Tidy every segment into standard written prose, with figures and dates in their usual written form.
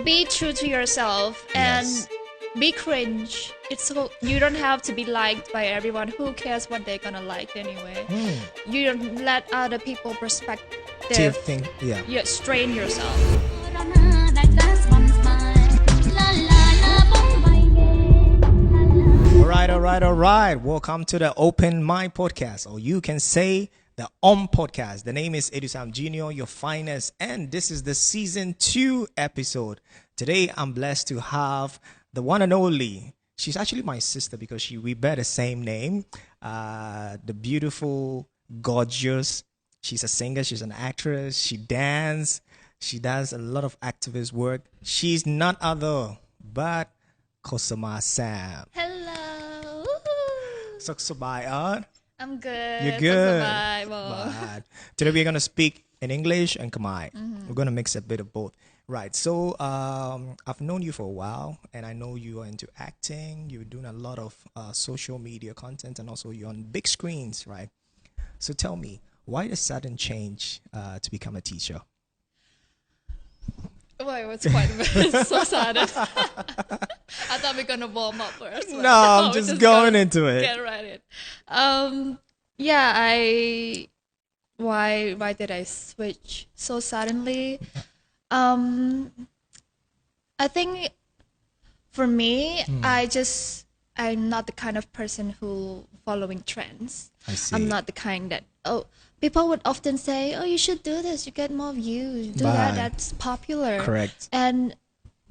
be true to yourself and Yes. be cringe. It's so you don't have to be liked by everyone. Who cares what they're gonna like anyway? You don't let other people perspective Thing, yeah. strain yourself. All right. Welcome to the Open Mind Podcast, or you can say the Podcast. The name is Edusam Junior, your finest, and this is the season 2 episode. Today, I'm blessed to have the one and only. She's actually my sister because we bear the same name. The beautiful, gorgeous. She's a singer. She's an actress. She dances. She does a lot of activist work. She's none other but Kosamak Sam. Hello. Saksabai. I'm good. You're good. Bye. Today we're gonna speak in English and Khmer. We're gonna mix a bit of both. Right. So I've known you for a while, and I know you are into acting. You're doing a lot of social media content, and also you're on big screens, right? So tell me, why the sudden change to become a teacher? Well, it was quite so sad. I thought we were gonna warm up first. No, I'm just going into it. Get right in. Yeah, why did I switch so suddenly? I think for me, I'm not the kind of person who following trends. I see. I'm not the kind that people would often say, you should do this, you get more views, do that, that's popular. Correct. And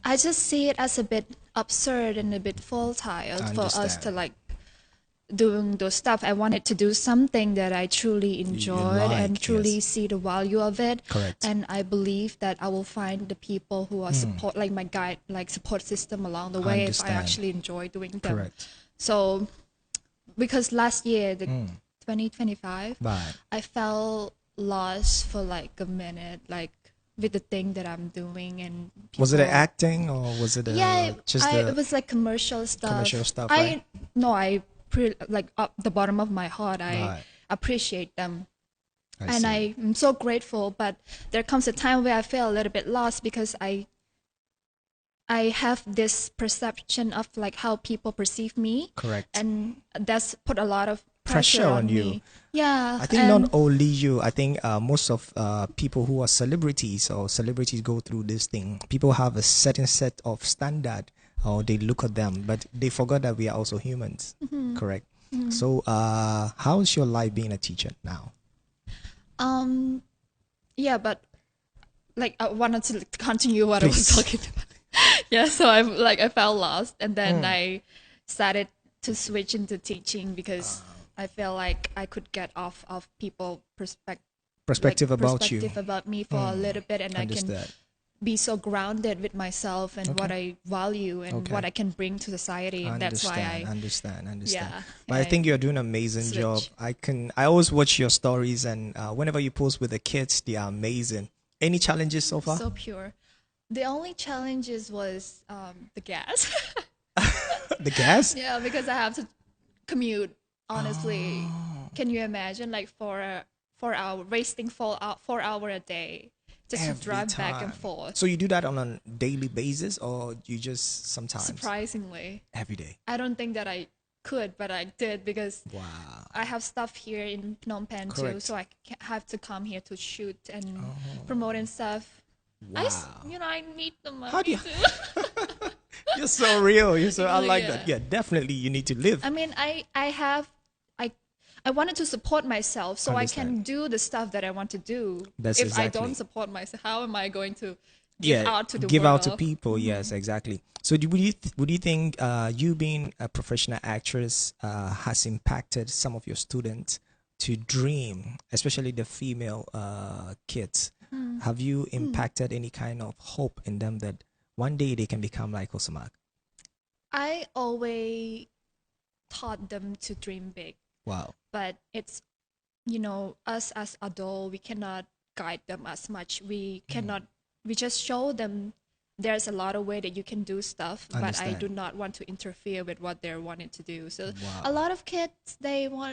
I just see it as a bit absurd and a bit volatile for us to like doing those stuff. I wanted to do something that I truly enjoyed and truly see the value of it. Correct. And I believe that I will find the people who are support, like my guide, like support system along the way if I actually enjoy doing them. Correct. So, because last year, the 2025, I felt lost for like a minute, like with the thing that I'm doing. And was it acting or was it it was like commercial stuff. Commercial stuff, right? Like up the bottom of my heart, I appreciate them. I'm so grateful, but there comes a time where I feel a little bit lost because I have this perception of like how people perceive me. Correct. And that's put a lot of pressure on you. Me. Yeah. I think not only you, I think most of people who are celebrities or celebrities go through this thing. People have a certain set of standard or they look at them, but they forgot that we are also humans. Correct. So how's your life being a teacher now? Yeah, but like I wanted to continue what I was talking about. Yeah, so I felt lost, and then I started to switch into teaching because I feel like I could get off of people perspective about me for a little bit, and I can be so grounded with myself and what I value and what I can bring to society, and that's why I understand. Yeah, but I think you're doing an amazing job. I always watch your stories, and whenever you post with the kids, they are amazing. Any challenges so far? So pure. The only challenges was the gas. The gas? Yeah, because I have to commute. Honestly, can you imagine like 4 hour wasting 4 hour a day just Every to drive time. back and forth? So you do that on a daily basis, or you just sometimes? Surprisingly, every day. I don't think that I could, but I did because I have stuff here in Phnom Penh too, so I have to come here to shoot and promote and stuff. Wow. I need the money. How do you? You're so real. I like that. Yeah, definitely. You need to live. I mean, I wanted to support myself so I can do the stuff that I want to do. If I don't support myself, how am I going to give out to the world? Out to people? Yes, exactly. So would you think you being a professional actress has impacted some of your students to dream, especially the female kids? Have you impacted any kind of hope in them that one day they can become like Kosamak? I always taught them to dream big. Wow. But it's, us as adults, we cannot guide them as much. We just show them there's a lot of way that you can do stuff, but I Understand. do not want to interfere with what they're wanting to do. So Wow. a lot of kids,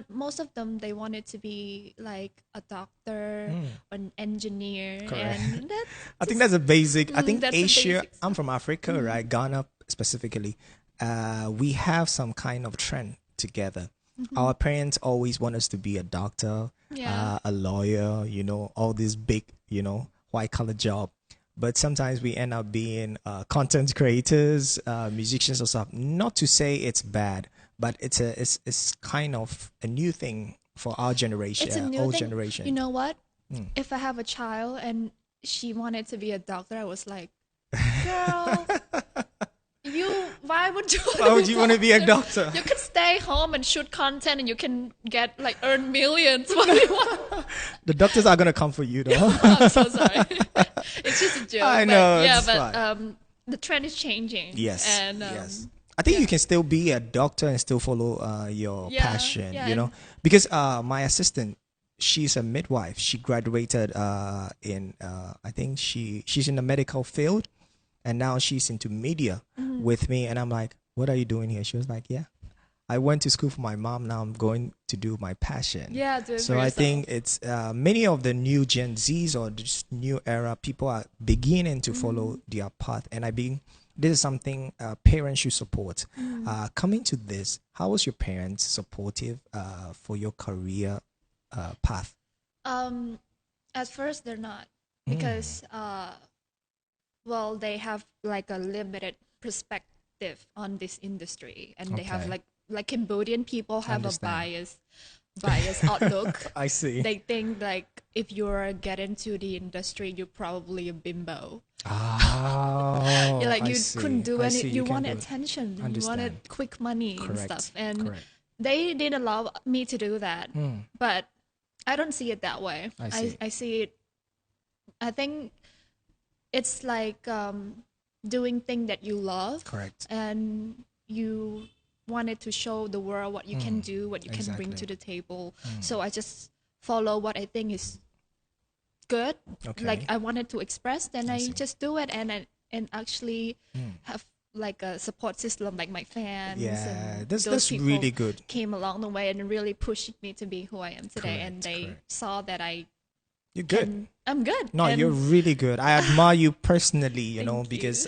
most of them, they wanted to be like a doctor or an engineer. Correct. And that's I think that's a basic. I think that's a Asia. basic I'm from Africa, right? Ghana specifically. We have some kind of trend together. Our parents always want us to be a doctor, Yeah. a lawyer. You know, all these big, white collar job. But sometimes we end up being content creators, musicians or stuff. Not to say it's bad, but it's kind of a new thing for our generation, It's a new old thing. generation. You know what? If I have a child and she wanted to be a doctor, I was like, girl, why would you? Why would you want to be a doctor? You can stay home and shoot content, and you can earn millions. What do you want? The doctors are gonna come for you, though. I'm so sorry. It's just a joke. I know, But, yeah, it's but fine. the trend is changing. Yes, And yes. I think you can still be a doctor and still follow your Yeah, passion, yeah, because my assistant, she's a midwife. She graduated in I think she's in the medical field, and now she's into media with me. And I'm like, what are you doing here? She was like, yeah, I went to school for my mom. Now I'm going to do my passion. Yeah, do it So for I yourself. think it's many of the new Gen Zs or this new era people are beginning to follow their path, and this is something parents should support. Coming to this, how was your parents supportive for your career path? At first they're not, because well, they have like a limited perspective on this industry, and they have Okay. like Cambodian people have a Understand. bias outlook. I see. They think like if you're get into the industry, you're probably a bimbo. Oh, You're like I you see. couldn't do I any. see. You can't wanted do it. attention. You Understand. wanted quick money and Correct. stuff, and Correct. they didn't allow me to do that. But I don't see it that way. I see. I see it. I think it's like doing things that you love. Correct. And you wanted to show the world what you can do, what you can bring Exactly. to the table. So I just follow what I think is good. Okay. Like I wanted to express, then I see. just do it, and actually have like a support system, like my fans. Yeah, and that's those people really good. Came along the way and really pushed me to be who I am today. And Correct, they correct. saw that You're good. I'm good. No, and you're really good. I admire you personally, Thank because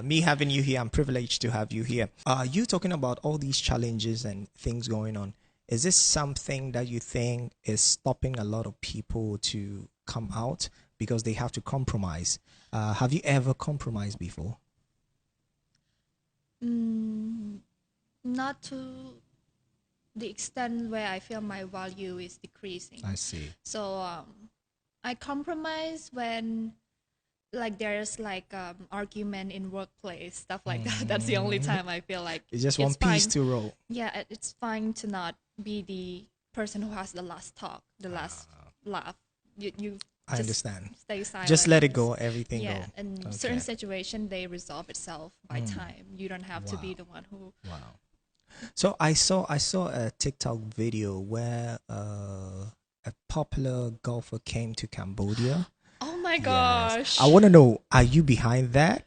me having you here, I'm privileged to have you here. You talking about all these challenges and things going on. Is this something that you think is stopping a lot of people to come out because they have to compromise? Have you ever compromised before? not to the extent where I feel my value is decreasing. I see. So I compromise when like there's like argument in workplace, stuff like that. That's the only time I feel like It's just one piece fine. to roll. Yeah, it's fine to not be the person who has the last talk, the last laugh. You I just understand. stay silent. Just let it and go, everything Yeah, go. and certain Okay. situation they resolve itself by time. You don't have to be Wow. the one who. Wow. So I saw a TikTok video where a popular golfer came to Cambodia. Oh my Yes. gosh! I want to know, are you behind that?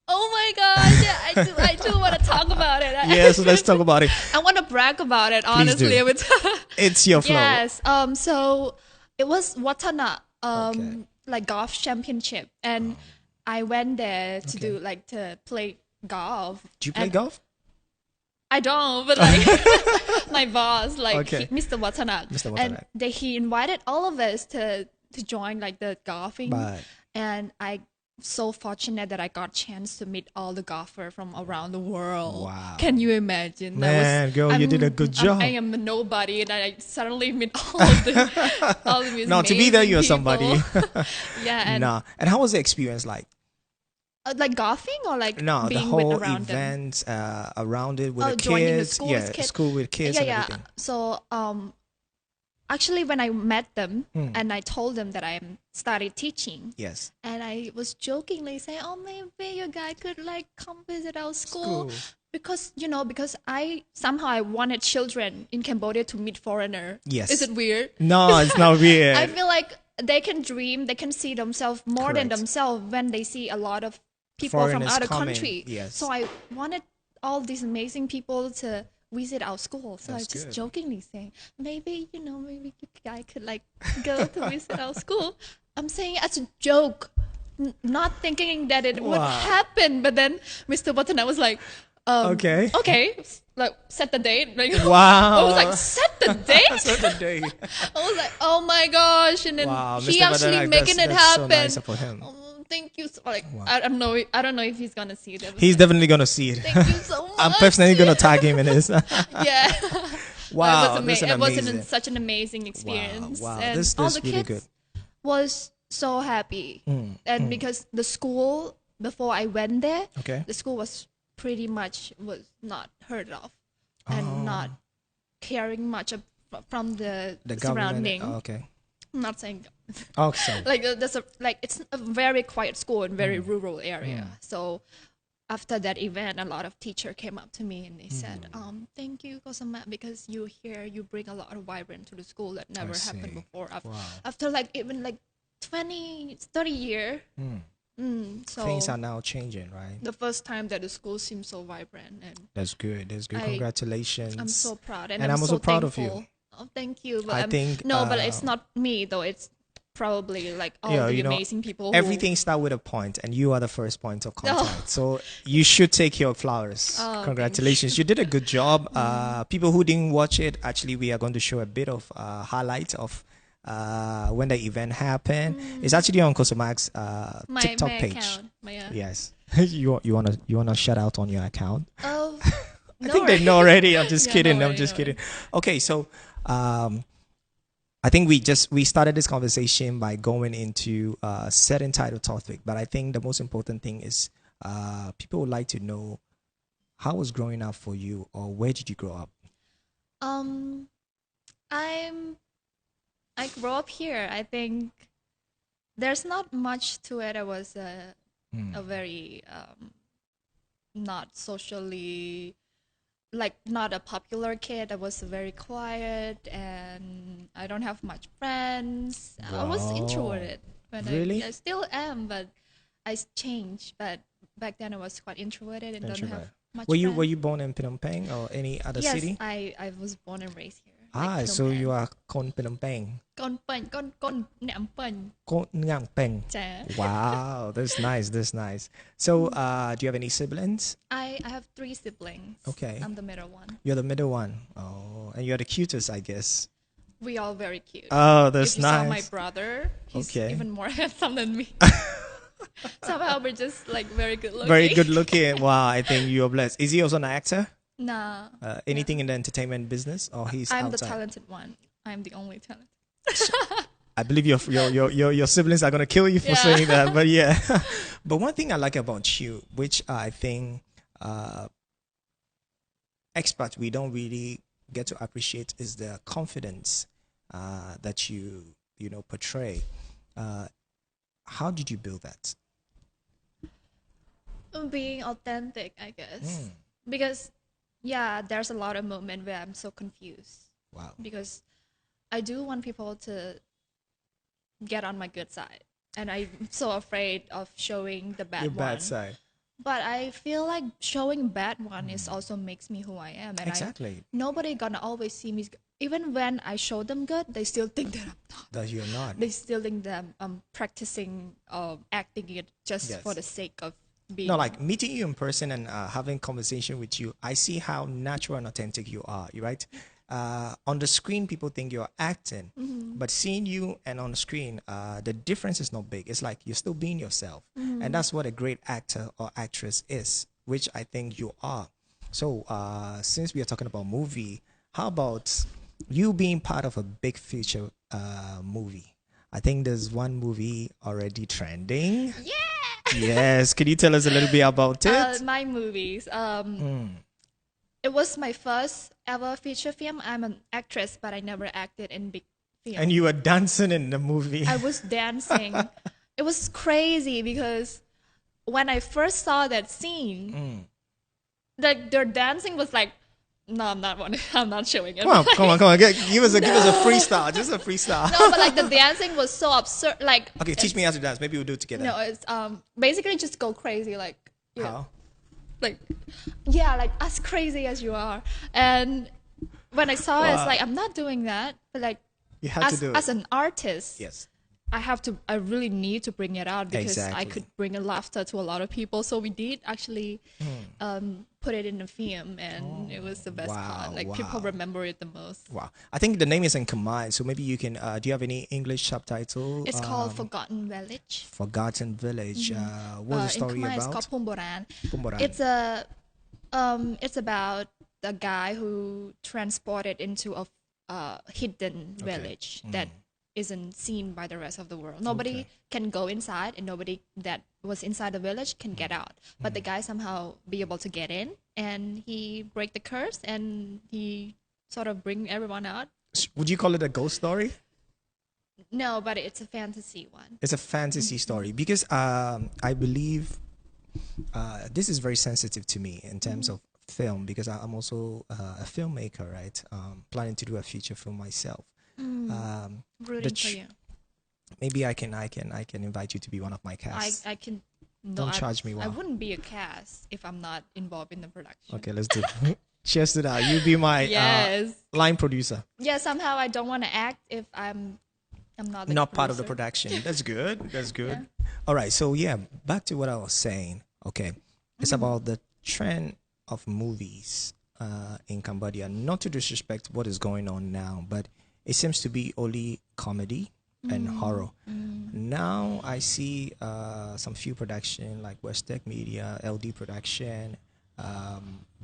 Oh my gosh! Yeah, I do want to talk about it. Yes, let's talk about it. I want to brag about it. do. Honestly, with It's your flow. yes. So it was Watana, Okay. like golf championship, and I went there to do like to play golf. Do you play And golf? I don't, but like my boss, like Okay. Mr. Watanak, Mr. and Watanak. he invited all of us to join like the golfing, Right. and I so fortunate that I got chance to meet all the golfer from around the world. Wow. Can you imagine? Man, girl, you did a good job. I am a nobody, and I suddenly meet all of these No, to be there, amazing you're people. somebody. Yeah, and Nah. And how was the experience like? like golfing or like No, the being whole with around them. event around it with the joining the kids. school Yeah, with kids. school with kids and everything. So actually when I met them Hmm. and I told them that I started teaching, Yes. and I was jokingly saying, oh, maybe you guys could like come visit our school. Because I wanted children in Cambodia to meet foreigner. Yes. Is it weird? No, it's not weird. I feel like they can dream, they can see themselves more than Correct. themselves when they see a lot of people from Foreigners other coming, country. yes. So I wanted all these amazing people to visit our school. So That's I just good. jokingly saying, maybe maybe you guys could like go to visit our school. I'm saying it as a joke, not thinking that it would Wow. happen. But then Mr. Button, was like, Okay. okay, like set the date. Like, Wow. I was like, set the date. Set the date. I was like, oh my gosh, and then Wow, he Mr. actually Badanak, making it that's so happen. nice for him. Oh, thank you. Like, Wow. I don't know if he's gonna see that. He's definitely gonna see it. Thank you so much. I'm personally gonna tag him in this. Yeah. Wow, it that's was, an amazing. it was such an amazing experience. Wow, And this all the really kids good. was so happy. And because the school before I went there, Okay. the school was pretty much was not heard of and not caring much from the surrounding. Government. Oh, okay. I'm not saying Oh, sorry. like it's a very quiet school in very rural area. So after that event, a lot of teachers came up to me and they said, thank you, Kosamak, because you here, you bring a lot of vibrant to the school that never happened before. After like even like 20, 30 years. So Things are now changing, right? the first time that the school seems so vibrant, and That's good. That's good. I- Congratulations. I'm so proud, and And I'm so also proud of thankful. you. Oh, thank you. But I think, no, but it's not me though. It's probably like all Yeah, the you know, amazing people. Everything starts with a point, and you are the first point of contact. So you should take your flowers. Oh, Congratulations. You did a good job. People who didn't watch it, actually, we are going to show a bit of highlight of when the event happened. It's actually on Kosamak's my TikTok my page. account. My, Yes. you wanna shout out on your account? Oh, I think they know already. I'm just Yeah, kidding. no I'm worry, just no kidding. Okay, so I think we started this conversation by going into certain title topic, but I think the most important thing is people would like to know how was growing up for you, or where did you grow up? I grew up here. I think there's not much to it. I was a very not socially, like not a popular kid. I was very quiet and I don't have much friends. I was Wow. introverted. But Really? I still am, but I changed. But back then I was quite introverted and don't Introvert. have much Were friends. you born in Phnom Penh or any other Yes, city? I was born and raised here. like So Phnom you Penh. are Kon Phnom Penh. Con Penh, con Nam Penh. Kon Ngang Penh. Cha. Wow, that's nice. That's nice. So, do you have any siblings? I have 3 siblings. Okay. I'm the middle one. You're the middle one. Oh, and you're the cutest, I guess. We all very cute. Oh, that's if you saw my nice. brother, he's Okay. even more handsome than me. Somehow we're just like very good looking. Very good looking. Wow, I think you're blessed. Is he also an actor? Nah. Anything in the entertainment business, or he's I'm the outside? talented one. I'm the only talent. I believe your siblings are gonna kill you for Yeah. saying that, but yeah. But one thing I like about you, which I think expats we don't really get to appreciate, is the confidence that you portray. How did you build that? Being authentic, I guess. Because, yeah, there's a lot of moments where I'm so confused. Wow. Because I do want people to get on my good side. And I'm so afraid of showing the bad Your one. bad side. But I feel like showing bad one is also makes me who I am. And Exactly. nobody gonna always see me. Even when I show them good, they still think that I'm not. That you're not. They still think that I'm practicing acting it just Yes. for the sake of being. No, like meeting you in person and having conversation with you, I see how natural and authentic you are. You right? On the screen, people think you're acting, but seeing you and on the screen, the difference is not big. It's like you're still being yourself, and that's what a great actor or actress is, which I think you are. So, since we are talking about movie, how about you being part of a big feature movie? I think there's one movie already trending. Yeah. Yes, can you tell us a little bit about it? My movies. It was my first ever feature film. I'm an actress, but I never acted in big films. And you were dancing in the movie. I was dancing. It was crazy because when I first saw that scene, like their dancing was like No, I'm not one. I'm not showing it. Come on. Give us a freestyle, just a freestyle. No, but like the dancing was so absurd. Like, Okay, teach me how to dance. Maybe we'll do it together. no, it's basically just go crazy. Like, How? like, yeah, like as crazy as you are. And when I saw it, it's like I'm not doing that. But like, You have to do it. as an artist, Yes. I really need to bring it out because I Exactly. could bring a laughter to a lot of people. So we did actually put it in the film, and it was the best part. Like people remember it the most. Wow. I think the name is in Khmer, so maybe you can. Do you have any English subtitle? It's called Forgotten Village. Forgotten Village. What's the story in Khmer, it's about? called Pumboran. Pumboran. It's about a guy who transported into a hidden village that isn't seen by the rest of the world. Nobody can go inside, and nobody that was inside the village can get out. But the guy somehow be able to get in, and he break the curse, and he sort of bring everyone out. Would you call it a ghost story? No, but it's a fantasy one. It's a fantasy story because I believe this is very sensitive to me in terms of film because I'm also a filmmaker, right? Planning to do a feature film myself. Rooting for you. Maybe I can invite you to be one of my casts. I can. No, Don't charge me. I Wow. wouldn't be a cast if I'm not involved in the production. Okay, let's do it. Cheers to that. You be my Yes. line producer. Yeah. Somehow I don't want to act if I'm not the Not part of the producer. production. That's good. That's good. Yeah. All right. So yeah, back to what I was saying. Okay, it's about the trend of movies in Cambodia. Not to disrespect what is going on now, but it seems to be only comedy and horror. Now I see some few production like West Tech Media, LD Production,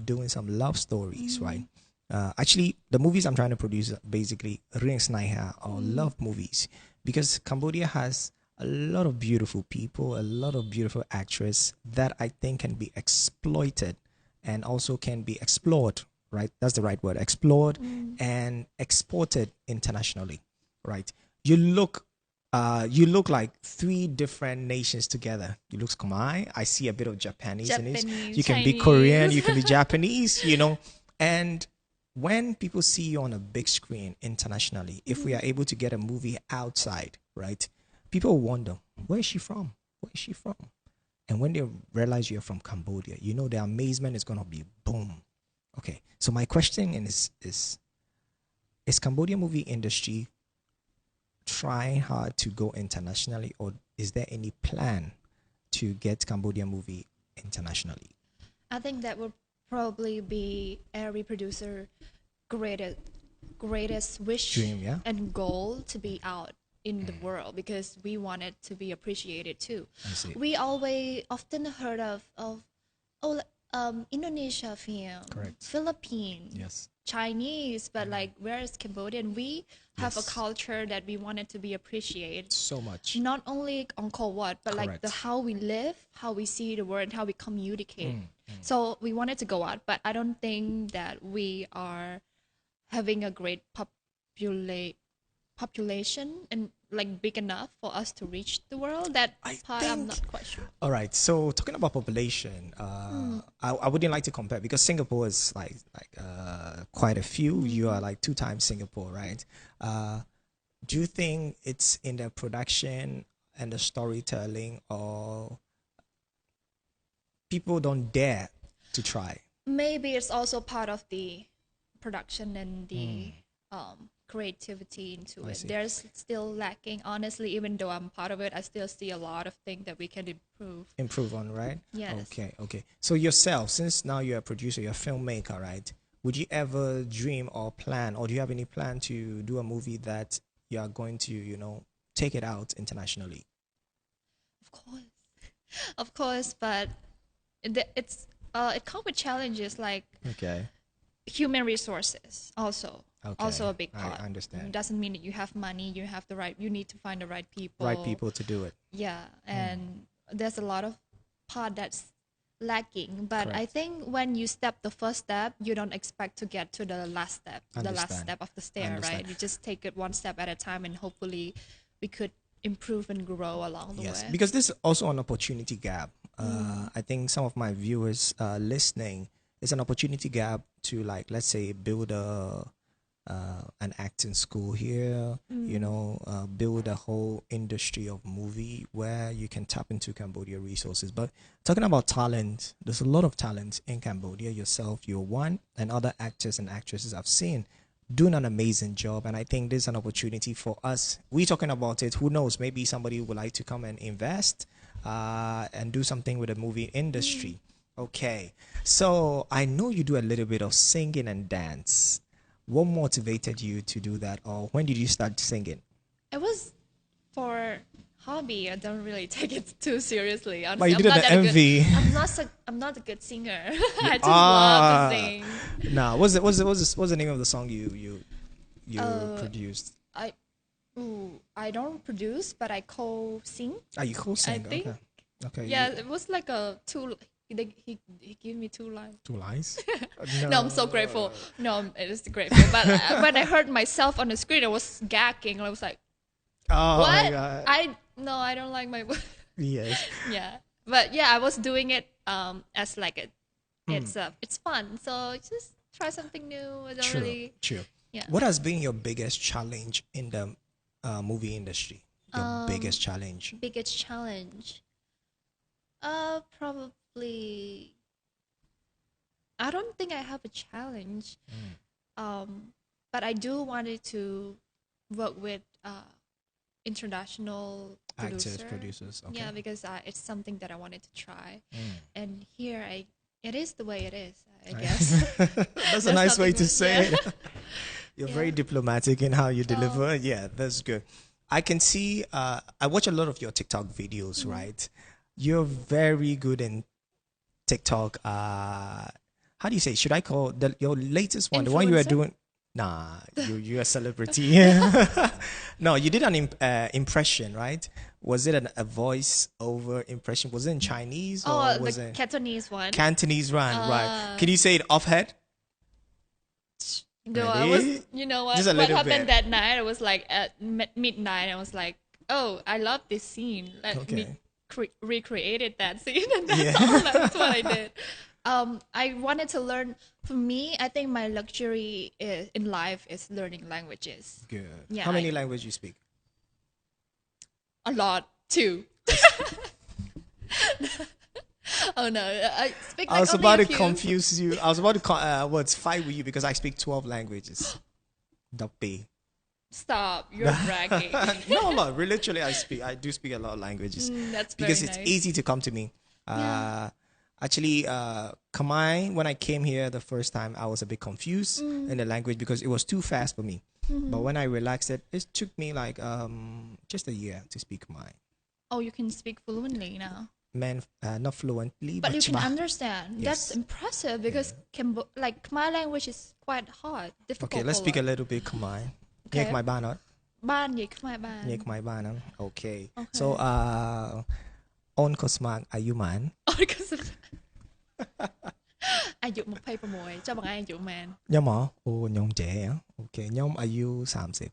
doing some love stories, right? Actually, the movies I'm trying to produce are basically Ring Snaiha or love movies because Cambodia has a lot of beautiful people, a lot of beautiful actresses that I think can be exploited and also can be explored, right? That's the right word, explored and exported internationally, right? You look like three different nations together. You look Khmer. I see a bit of Japanese in it. You can be Chinese. Korean, you can be Japanese, and when people see you on a big screen internationally, if we are able to get a movie outside, right? People wonder, where is she from? Where is she from? And when they realize you're from Cambodia, the amazement is going to be boom. Okay, so my question is Cambodia movie industry trying hard to go internationally, or is there any plan to get Cambodia movie internationally? I think that would probably be every producer greatest wish Dream, yeah? and goal to be out in the world because we want it to be appreciated too. I see. We always often heard of Indonesia film, Correct. Philippines, Yes. Chinese, but like where is Cambodian? We have a Yes. culture that we wanted to be appreciated. So much. Not only on Wat, but like Correct. how we live, how we see the world, and how we communicate. So we wanted to go out, but I don't think that we are having a great population and like big enough for us to reach the world. That part I'm not quite sure. All right. So talking about population, I wouldn't like to compare because Singapore is like quite a few. You are like 2 times Singapore, right? Do you think it's in the production and the storytelling, or people don't dare to try? Maybe it's also part of the production and the creativity into I it. see. There's still lacking. Honestly, even though I'm part of it, I still see a lot of things that we can improve. On, right? Yes. Okay. So yourself, since now you're a producer, you're a filmmaker, right? Would you ever dream or plan, or do you have any plan to do a movie that you are going to, take it out internationally? Of course, but it comes with challenges like Okay. human resources also. Okay. Also a big I part. understand. It doesn't mean that you have money, you need to find the right people. Right people to do it. Yeah, and there's a lot of part that's lacking. But I Correct. think when you step the first step, you don't expect to get to the last step, the last Understand. step of the stair, Understand. right? You just take it one step at a time, and hopefully we could improve and grow along the Yes, way. because this is also an opportunity gap. I think some of my viewers listening, it's an opportunity gap to, like, let's say, build a an acting school here, build a whole industry of movie where you can tap into Cambodia resources. But talking about talent, there's a lot of talent in Cambodia. Yourself, you're one, and other actors and actresses I've seen doing an amazing job. And I think there's an opportunity for us. We're talking about it. Who knows? Maybe somebody would like to come and invest and do something with the movie industry. Okay. So I know you do a little bit of singing and dance. What motivated you to do that, or when did you start singing? It was for hobby. I don't really take it too seriously. Honestly, But you did it an MV. I'm not a good singer. I just love to sing. Nah, what's the name of the song you produced? I don't produce, but I co-sing. You co-sing? I think. Okay. Okay. Yeah, it was like a two. He gave me 2 lines. 2 lines? No, I'm so grateful. No, it is grateful. But when I heard myself on the screen, I was gagging. I was like, oh what? My God. I don't like my voice. Yes. Yeah. But yeah, I was doing it as like it's fun. So just try something new. I don't really. True. Yeah. What has been your biggest challenge in the movie industry? Your biggest challenge? Biggest challenge? Probably. I don't think I have a challenge. But I do wanted to work with international producers. Okay. Yeah, because it's something that I wanted to try. And here it is the way it is, I guess. That's a nice way to say it. Yeah. You're very diplomatic in how you deliver. Yeah, that's good. I can see, I watch a lot of your TikTok videos, right? You're very good in TikTok. How do you say? Should I call your latest one? Influencer? The one you are doing? Nah, you're a celebrity. No, you did an impression, right? Was it a voice over impression? Was it in Chinese or was the it Cantonese one? Cantonese one? Right? Can you say it off head? No, Ready? I was. You know what? Just a What little happened bit. that night? I was like at midnight. I was like, oh, I love this scene. Let me recreated that scene, and that's all. That's what I did. I wanted to learn. For me, I think my luxury in life is learning languages. Good. Yeah, How many languages you speak? A lot too. Oh no, I speak. Like I was only about a to few. confuse you. I was about to fight with you because I speak 12 languages. Dape. Stop! You're bragging. No, literally, I do speak a lot of languages. That's because very it's nice. easy to come to me. Actually, Khmer, when I came here the first time, I was a bit confused in the language because it was too fast for me. But when I relaxed it took me like just a year to speak Khmer. Oh, you can speak fluently now. Not fluently, But you can chma. understand. Yes. That's impressive because Khmer language is quite hard, difficult. Okay, let's speak a little bit Khmer. Okay. Nhek my ba not. Ban gì Khmer ban. Nhek my ba not. Okay. Okay. So on Kosamak អាយុម៉ាន Ôi, có sự. អាយុ26ចុះបងឯងអាយុប៉ុន្មាន ខ្ញុំហ៎អូខ្ញុំចេះហ៎អូខេខ្ញុំអាយុ30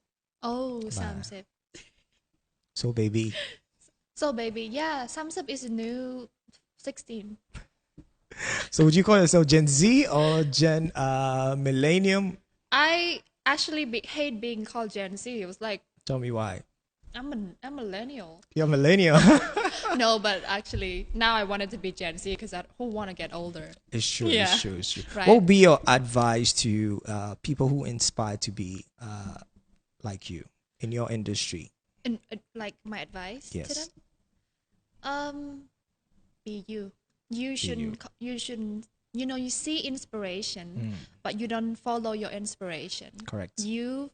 Oh 30 So baby So baby yeah 30 is a new 16 So would you call yourself Gen Z or Gen Millennium? I actually hate being called Gen Z. It was like Tell me why. I'm a millennial. You're millennial. No, but actually now I wanted to be Gen Z because I who want to get older. It's true. Yeah. It's true. It's true. Right. What would be your advice to people who inspire to be like you in your industry? And like my advice Yes. to them, be you. You shouldn't. You know, you see inspiration, but you don't follow your inspiration. Correct. You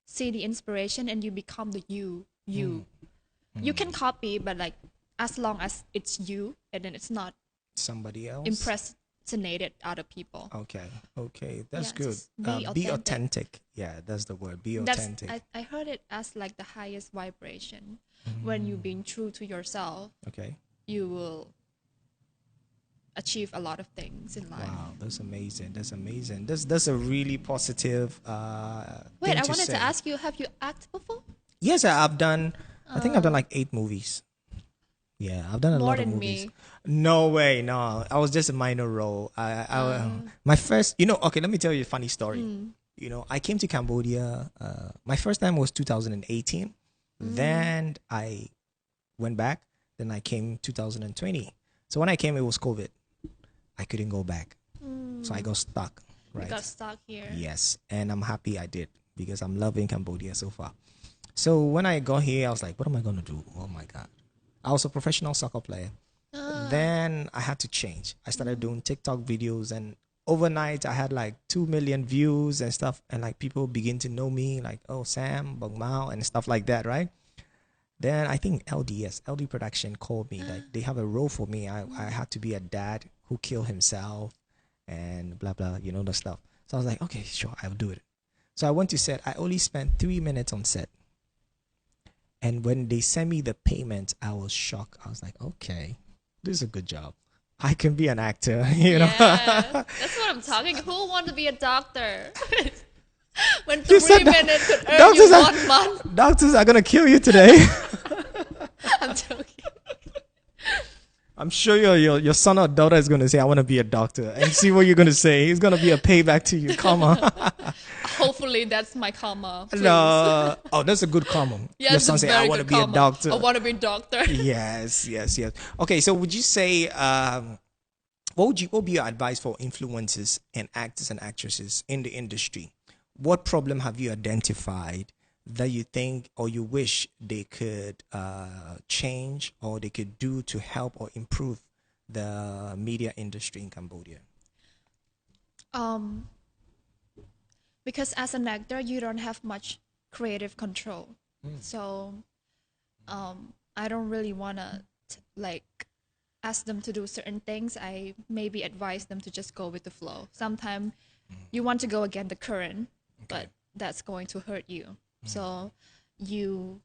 see the inspiration and you become the you. You can copy, but like as long as it's you and then it's not Somebody else. impersonated other people. Okay. That's Yeah, good. just Be authentic. Yeah, that's the word. Be authentic. I heard it as like the highest vibration. When you're being true to yourself, Okay. you will achieve a lot of things in life. Wow, that's amazing. That's a really positive Wait, thing I to wanted say. to ask you, have you acted before? Yes, I've done. I think I've done like 8 movies. Yeah, I've done a More lot of than movies. me. No way, no. I was just a minor role. My first, okay, let me tell you a funny story. I came to Cambodia. My first time was 2018. Then I went back. Then I came 2020. So when I came, it was COVID. I couldn't go back. So I got stuck, You right? got stuck here. Yes, and I'm happy I did because I'm loving Cambodia so far. So when I got here, I was like, what am I going to do? Oh my God. I was a professional soccer player. Then I had to change. I started doing TikTok videos, and overnight I had like 2 million views and stuff. And like people begin to know me, like, oh, Sam, Bong Mao, and stuff like that, right? Then I think LD Production called me. Like they have a role for me. I had to be a dad who killed himself and blah, blah, the stuff. So I was like, okay, sure, I'll do it. So I went to set. I only spent 3 minutes on set. And when they sent me the payment, I was shocked. I was like, okay, this is a good job. I can be an actor, know. Yeah, that's what I'm talking. Who want to be a doctor? When You 3 said minutes could earn you 1 month. Doctors are going to kill you today. I'm joking. I'm sure your son or daughter is going to say, I want to be a doctor. And see what you're going to say. It's going to be a payback to you. Karma. Hopefully that's my karma. Please. No. Oh, that's a good karma. Yeah, Your it's son a say, very I want to good be a karma. doctor. I want to be a doctor. Yes. Okay, so would you say, what would be your advice for influencers and actors and actresses in the industry? What problem have you identified that you think or you wish they could change or they could do to help or improve the media industry in Cambodia? Because as an actor, you don't have much creative control. So I don't really want to like ask them to do certain things. I maybe advise them to just go with the flow. Sometimes you want to go against the current, but that's going to hurt you. So you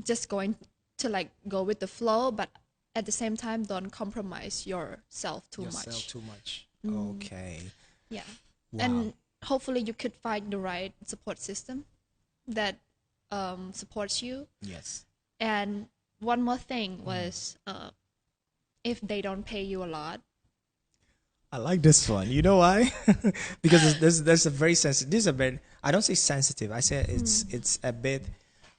just going to like go with the flow, but at the same time, don't compromise yourself too much. Okay. Yeah. Wow. And hopefully you could find the right support system that supports you. Yes. And one more thing was if they don't pay you a lot. I like this one. You know why? Because there's a very sensitive. This is a bit. I don't say sensitive. I say it's a bit.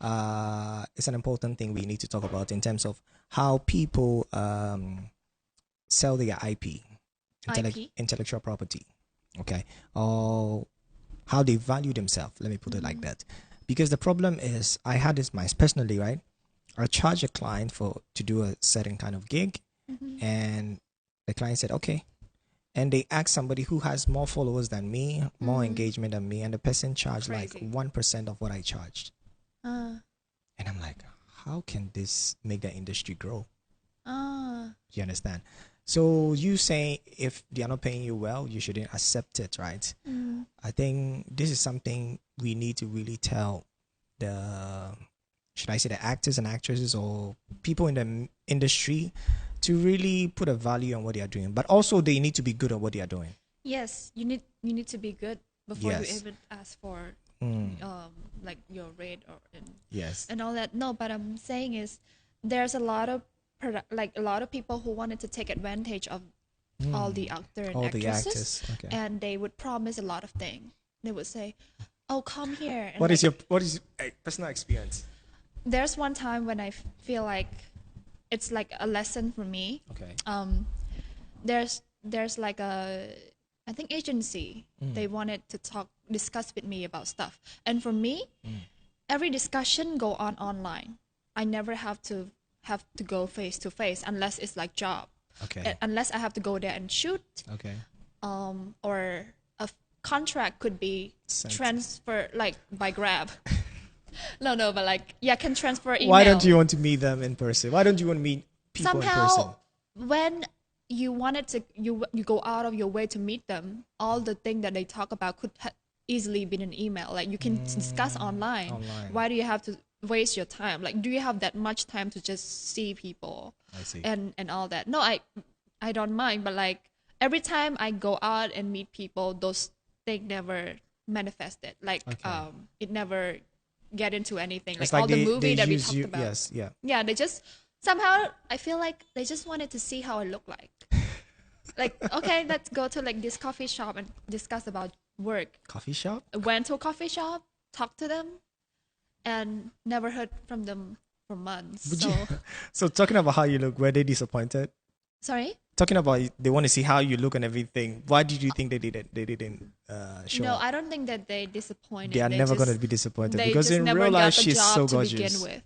It's an important thing we need to talk about in terms of how people sell their IP, intellectual property. Okay, or how they value themselves. Let me put it like that. Because the problem is, I had this personally, right? I charge a client to do a certain kind of gig, and the client said, okay. And they asked somebody who has more followers than me, more engagement than me, and the person charged like 1% of what I charged. And I'm like, how can this make the industry grow? You understand? So you say if they are not paying you well, you shouldn't accept it, right? I think this is something we need to really tell should I say the actors and actresses or people in the industry to really put a value on what they are doing, but also they need to be good at what they are doing. Yes, you need to be good before you even ask for like your rate and all that. No, but I'm saying is there's a lot of people who wanted to take advantage of all the actors and actresses, and they would promise a lot of things. They would say, "Oh, come here." And what is your personal experience? There's one time when I feel like it's like a lesson for me. Okay. There's like I think agency. They wanted to discuss with me about stuff, and for me, every discussion go on online. I never have to go face to face unless it's like job. Okay. Unless I have to go there and shoot. Okay. Or a contract could be transferred like by Grab. No, but like can transfer email. Why don't you want to meet them in person? Why don't you want to meet people in person? Somehow, when you wanted to, you go out of your way to meet them, all the things that they talk about could easily be in an email. Like you can discuss online. Why do you have to waste your time? Like, do you have that much time to just see people? I see. And all that? No, I don't mind, but like every time I go out and meet people, those things never manifested. Like it never get into anything. Like all the movie that we talked about. Yes, yeah. Yeah, they just somehow I feel like they just wanted to see how I look like. Like, okay, let's go to like this coffee shop and discuss about work. Coffee shop? I went to a coffee shop, talked to them, and never heard from them for months. Would So, you, so talking about how you look, were they disappointed? sorry? Talking about they want to see how you look and everything. Why did you think they didn't show No, up? I don't think that they disappointed. They are They never just, going to be disappointed they because just in never real got life the she's job so to begin gorgeous. with.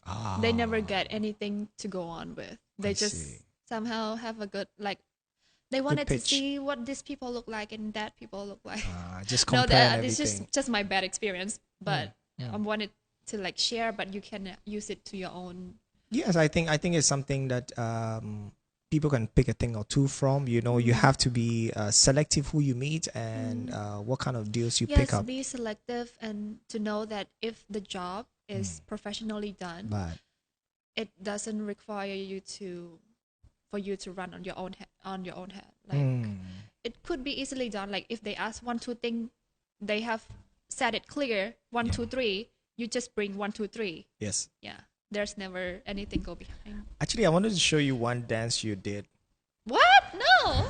Ah, They never get anything to go on with. They I just see. somehow have a good like. They wanted to pitch. see what these people look like and that people look like. Just No, compare and it's everything. just my bad experience. But I wanted to like share, but you can use it to your own. Yes, I think it's something that people can pick a thing or two from. You know, you have to be selective who you meet and what kind of deals you pick Yes, up. be selective and to know that if the job is professionally done, But it doesn't require you to for you to run on your own head. Like it could be easily done. Like if they ask 1, 2 thing, they have said it clear 1, 2, 3. You just bring 1, 2, 3. yes, Yeah, there's never anything go behind. actually, I wanted to show you one dance you did. What? No.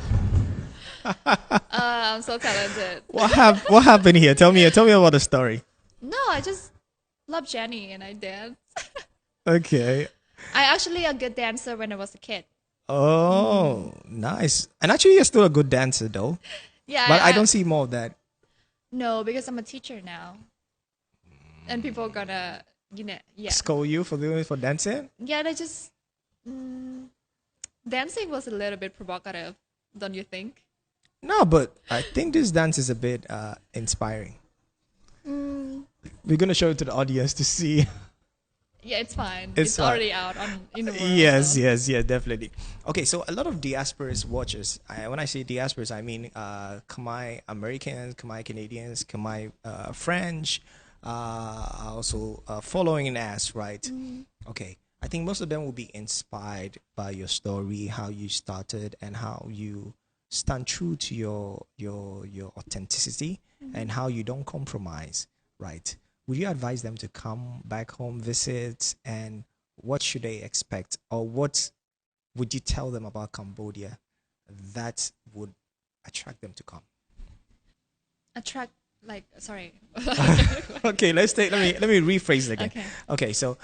I'm so talented. What happened here? Tell me about the story. No, I just love Jenny and I dance. Okay. I actually a good dancer when I was a kid. Oh, nice. And actually, you're still a good dancer, though. Yeah, But I don't see more of that. No, because I'm a teacher now, and people are gonna, yeah, Scold you for dancing? yeah. They just dancing was a little bit provocative, don't you think? No, but I think this dance is a bit inspiring. We're gonna show it to the audience to see. Yeah, it's fine. It's It's fine. already out in the world. Yes, so. yes, yes, definitely. Okay, so a lot of diasporas watchers. When I say diasporas, I mean Khmer Americans, Khmer Canadians, Khmer French, are also following us, right? Okay, I think most of them will be inspired by your story, how you started, and how you stand true to your authenticity, and how you don't compromise, right? Would you advise them to come back home, visit, and what should they expect, or what would you tell them about Cambodia that would attract them to come? Attract like sorry. Okay, let me rephrase it again. Okay. Okay, so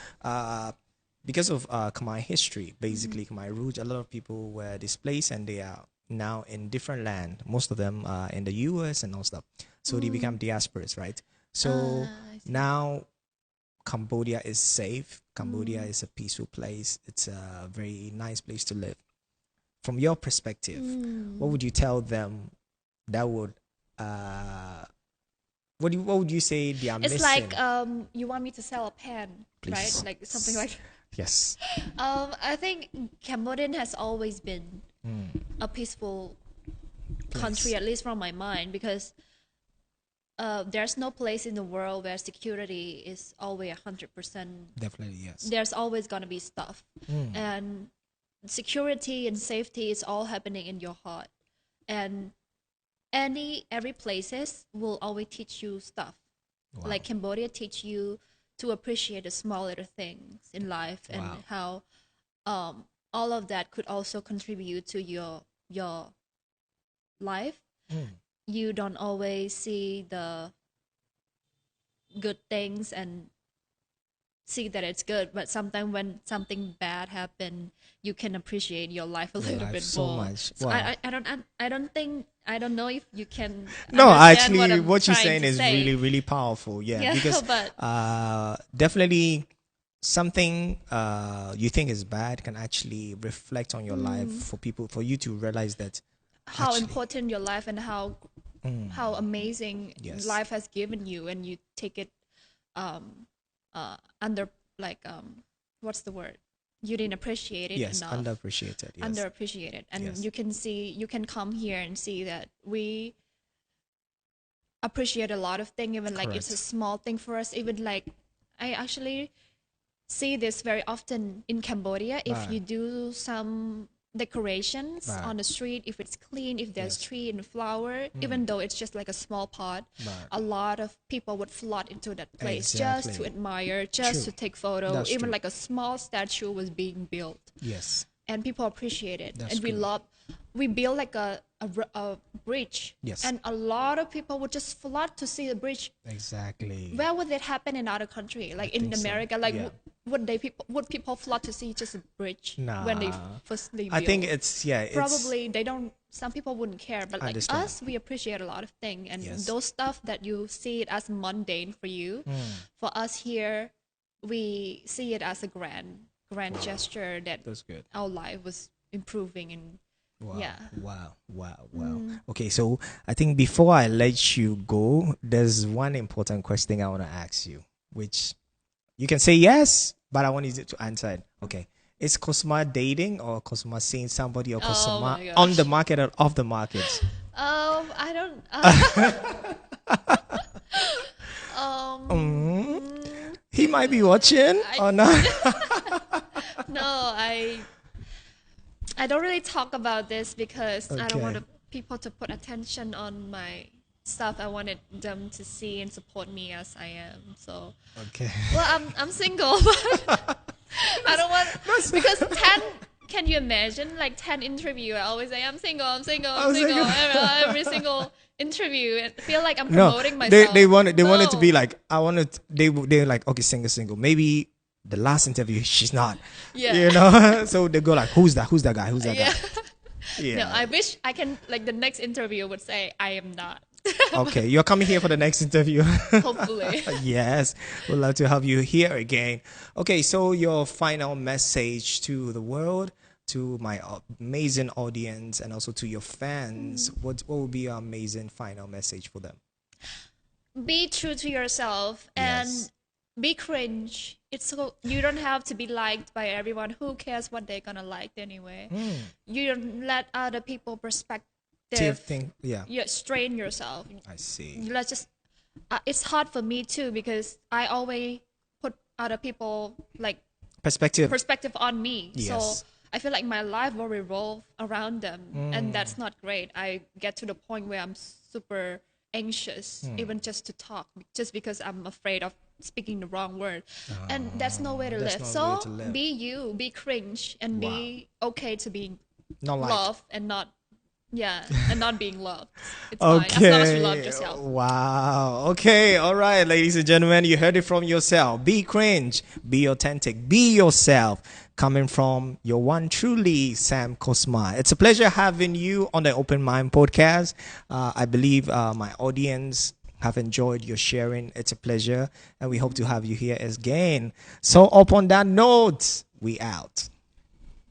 because of Khmer history, basically Khmer roots, a lot of people were displaced and they are now in different land. Most of them are in the US and all stuff. So they become diasporas, right? So I see. now Cambodia is safe. Cambodia is a peaceful place. It's a very nice place to live. From your perspective, what would you tell them that would what would you say they are It's missing? like you want me to sell a pen, Please. right? Like something like. Yes. I think Cambodian has always been a peaceful country, at least from my mind, because there's no place in the world where security is always 100%. Definitely, yes. There's always gonna be stuff, and security and safety is all happening in your heart, and every places will always teach you stuff. Wow. Like Cambodia teach you to appreciate the small little things in life and Wow. how all of that could also contribute to your life. You don't always see the good things and see that it's good, but sometimes when something bad happen, you can appreciate your life a little life bit so more. much. So Wow. I don't know if you can. No, understand actually, I'm what you're trying saying to is say. really, really powerful. Yeah, Yeah, because but- definitely something you think is bad can actually reflect on your life for you to realize that how actually- important your life and how amazing Yes. life has given you, and you take it under like what's the word? You didn't appreciate it yes, enough. underappreciated. Yes, Underappreciated, and Yes. you can come here and see that we appreciate a lot of things, even like it's a Correct. small thing for us. Even like I actually see this very often in Cambodia. If Right. you do some decorations Right. on the street, if it's clean, if there's Yes. tree and flower, even though it's just like a small pot, Right. a lot of people would flood into that place just to Exactly. admire, just True. to take photo. That's Even true. like a small statue was being built, Yes. and people appreciate it. That's And we good. love. We build like a bridge, Yes. and a lot of people would just flood to see the bridge. Exactly. Where would that happen in other country, like in think so. America? Like, Yeah. would people flood to see just a bridge Nah. when they firstly built? I think it's Probably they don't. Some people wouldn't care, but like Understand. us, we appreciate a lot of things, and Yes. those stuff that you see it as mundane for you, for us here, we see it as a grand gesture that That's good. our life was improving. And Wow. yeah. Wow. Okay, so I think before I let you go, there's one important question I want to ask you, which you can say yes, but I want you to answer it. Okay. Is Kosomak dating or Kosomak seeing somebody or Oh Kosomak my gosh. on the market or off the market? I don't. He might be watching or not. No, I don't really talk about this because I don't Okay. want people to put attention on my stuff. I wanted them to see and support me as I am. So, Okay. well, I'm single, but I don't want because 10. Can you imagine like 10 interview? I always say I'm single. I'm single. Every single interview, and feel like I'm No, promoting myself. they want it to No. be like I want it. They're like, okay, single. Maybe the last interview she's not. Yeah. You know, so they go like, who's that guy? Who's that Yeah. guy? Yeah. No, I wish I can like the next interview would say I am not. Okay, you're coming here for the next interview. Hopefully. Yes, we'd love to have you here again. Okay, so your final message to the world, to my amazing audience, and also to your fans. What would be your amazing final message for them? Be true to yourself and Yes. be cringe. It's so you don't have to be liked by everyone. Who cares what they're gonna like anyway? You don't let other people perspective Thing, yeah, strain yourself. I see. Let's just. It's hard for me too because I always put other people like Perspective. perspective on me. Yes. So I feel like my life will revolve around them, and that's not great. I get to the point where I'm super anxious, even just to talk, just because I'm afraid of speaking the wrong word, and that's no way to That's live. no So way to live. be you, be cringe, and be okay to be Not like. loved and not. Yeah, and not being loved. It's fine as long as you love yourself. Wow. Okay. All right, ladies and gentlemen, you heard it from yourself. Be cringe. Be authentic. Be yourself. Coming from your one truly, Sam Kosamak. It's a pleasure having you on the Open Mind podcast. I believe my audience have enjoyed your sharing. It's a pleasure, and we hope to have you here again. So, up on that note, we out.